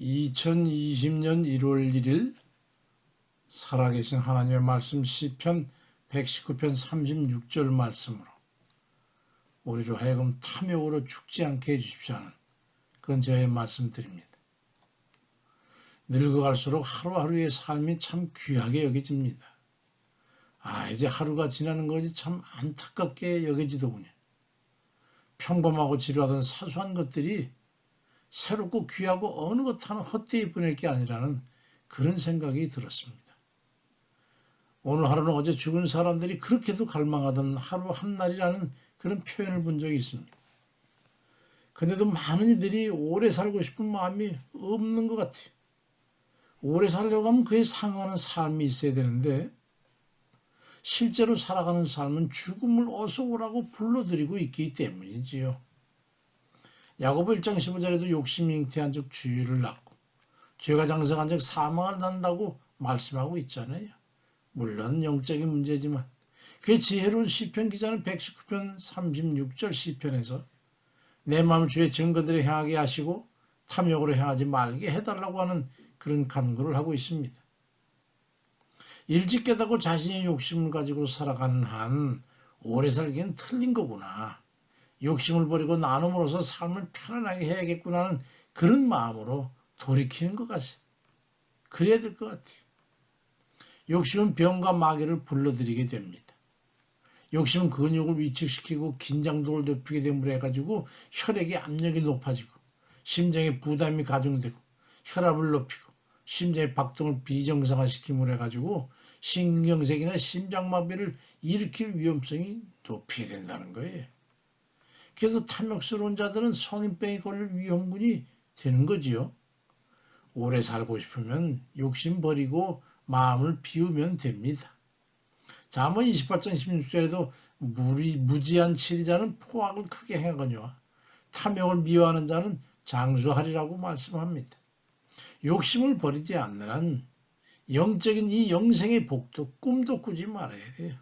2020년 1월 1일 살아계신 하나님의 말씀 시편 119편 36절 말씀으로 우리로 하여금 탐욕으로 죽지 않게 해주십시오 하는 그건 저의 말씀드립니다. 늙어갈수록 하루하루의 삶이 참 귀하게 여겨집니다. 이제 하루가 지나는 것이 참 안타깝게 여겨지더군요. 평범하고 지루하던 사소한 것들이 새롭고 귀하고 어느 것 하나 헛되이 보낼 게 아니라는 그런 생각이 들었습니다. 오늘 하루는 어제 죽은 사람들이 그렇게도 갈망하던 하루 한 날이라는 그런 표현을 본 적이 있습니다. 그런데도 많은 이들이 오래 살고 싶은 마음이 없는 것 같아요. 오래 살려고 하면 그에 상응하는 삶이 있어야 되는데 실제로 살아가는 삶은 죽음을 어서 오라고 불러들이고 있기 때문이지요. 야고보 1장 15절에도 욕심이 잉태한 즉 죄를 낳고 죄가 장성한 즉 사망을 낳는다고 말씀하고 있잖아요. 물론 영적인 문제지만 그의 지혜로운 시편 기자는 119편 36절 시편에서 내 마음을 주의 증거들에 향하게 하시고 탐욕으로 향하지 말게 해달라고 하는 그런 간구를 하고 있습니다. 일찍 깨닫고 자신의 욕심을 가지고 살아가는 한 오래 살기엔 틀린 거구나. 욕심을 버리고 나눔으로써 삶을 편안하게 해야겠구나 하는 그런 마음으로 돌이키는 것 같아요. 그래야 될 것 같아요. 욕심은 병과 마귀를 불러들이게 됩니다. 욕심은 근육을 위축시키고 긴장도를 높이게 됨으로 해가지고 혈액의 압력이 높아지고 심장에 부담이 가중되고 혈압을 높이고 심장의 박동을 비정상화시킴으로 해가지고 신경색이나 심장마비를 일으킬 위험성이 높게 된다는 거예요. 그래서 탐욕스러운 자들은 성인병에 걸릴 위험군이 되는 거지요. 오래 살고 싶으면 욕심 버리고 마음을 비우면 됩니다. 잠언 28장 16절에도 무지한 치리자는 포악을 크게 행하거니와 탐욕을 미워하는 자는 장수하리라고 말씀합니다. 욕심을 버리지 않는 한 영적인 이 영생의 복도 꿈도 꾸지 말아야 돼요.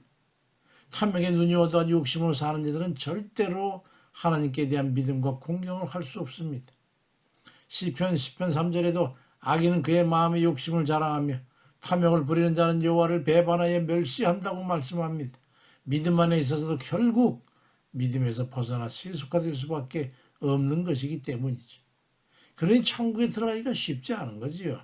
탐욕에 눈이 어두워 욕심으로 사는 이들은 절대로 하나님께 대한 믿음과 공경을 할 수 없습니다. 시편 10편 3절에도 악인은 그의 마음의 욕심을 자랑하며 탐욕을 부리는 자는 여호와를 배반하여 멸시한다고 말씀합니다. 믿음 안에 있어서도 결국 믿음에서 벗어나 세속화될 수밖에 없는 것이기 때문이죠. 그러니 천국에 들어가기가 쉽지 않은 거지요.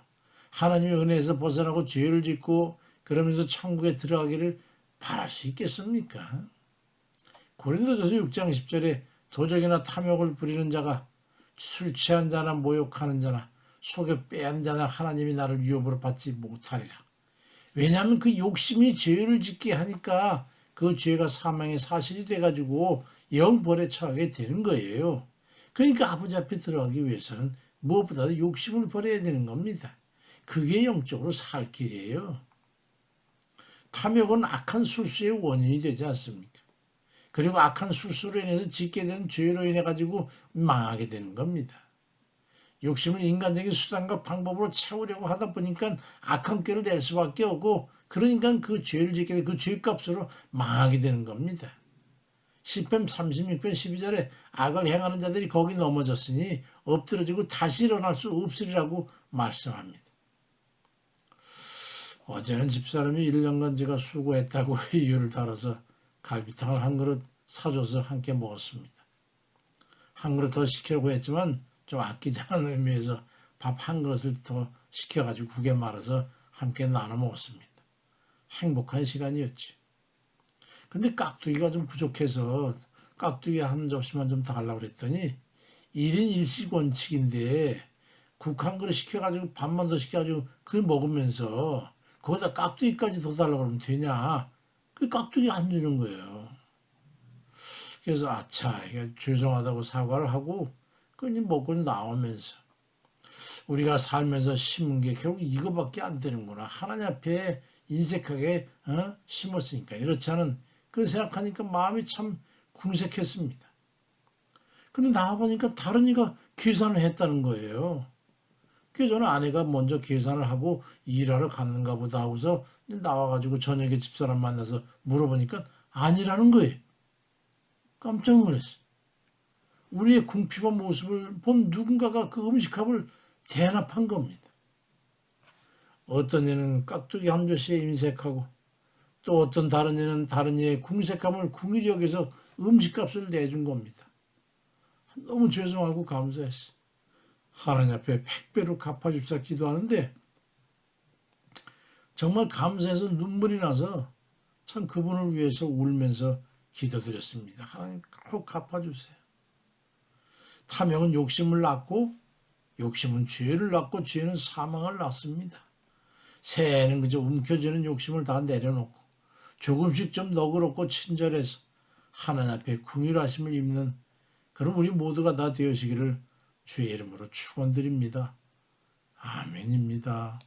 하나님의 은혜에서 벗어나고 죄를 짓고 그러면서 천국에 들어가기를 바랄 수 있겠습니까? 고린도전서 6장 10절에 도적이나 탐욕을 부리는 자가 술 취한 자나 모욕하는 자나 속여 빼앗는 자나 하나님이 나를 유업으로 받지 못하리라. 왜냐하면 그 욕심이 죄를 짓게 하니까 그 죄가 사망의 사실이 돼가지고 영벌에 처하게 되는 거예요. 그러니까 아버지 앞에 들어가기 위해서는 무엇보다도 욕심을 버려야 되는 겁니다. 그게 영적으로 살 길이에요. 탐욕은 악한 술수의 원인이 되지 않습니까? 그리고 악한 술수로 인해서 짓게 되는 죄로 인해 가지고 망하게 되는 겁니다. 욕심을 인간적인 수단과 방법으로 채우려고 하다 보니까 악한 꾀를 낼 수밖에 없고 그러니까 그 죄를 짓게 되고 그 죄값으로 망하게 되는 겁니다. 시편 36편 12절에 악을 행하는 자들이 거기 넘어졌으니 엎드러지고 다시 일어날 수 없으리라고 말씀합니다. 어제는 집사람이 1년간 제가 수고했다고 이유를 달아서 갈비탕을 한 그릇 사줘서 함께 먹었습니다. 한 그릇 더 시키려고 했지만 좀 아끼자는 의미에서 밥 한 그릇을 더 시켜가지고 국에 말아서 함께 나눠 먹었습니다. 행복한 시간이었지. 근데 깍두기가 좀 부족해서 깍두기 한 접시만 좀 달라고 그랬더니 1인 1식 원칙인데 국 한 그릇 시켜가지고 밥만 더 시켜가지고 그걸 먹으면서 거기다 깍두기까지 더 달라고 그러면 되냐. 그 깍두기 안 주는 거예요. 그래서 아차 이게 죄송하다고 사과를 하고 그냥 먹고 나오면서 우리가 살면서 심은 게 결국 이거밖에 안 되는구나. 하나님 앞에 인색하게 심었으니까 이렇지 않은 그 생각하니까 마음이 참 궁색했습니다. 근데 나와보니까 다른 이가 계산을 했다는 거예요. 그래서 저는 아내가 먼저 계산을 하고 일하러 갔는가 보다 하고서 나와가지고 저녁에 집사람 만나서 물어보니까 아니라는 거예요. 깜짝 놀랐어요. 우리의 궁핍한 모습을 본 누군가가 그 음식값을 대납한 겁니다. 어떤 이는 깍두기 한 조씨에 임색하고 또 어떤 다른 이는 다른 이의 궁색함을 궁일이 여기서 음식값을 내준 겁니다. 너무 죄송하고 감사했어. 하나님 앞에 백배로 갚아줍사 기도하는데 정말 감사해서 눈물이 나서 참 그분을 위해서 울면서 기도드렸습니다. 하나님 꼭 갚아주세요. 탐욕은 욕심을 낳고 욕심은 죄를 낳고 죄는 사망을 낳습니다. 새해에는 그저 움켜쥐는 욕심을 다 내려놓고 조금씩 좀 너그럽고 친절해서 하나님 앞에 긍휼하심을 입는 그런 우리 모두가 다 되어지기를 주의 이름으로 축원드립니다. 아멘입니다.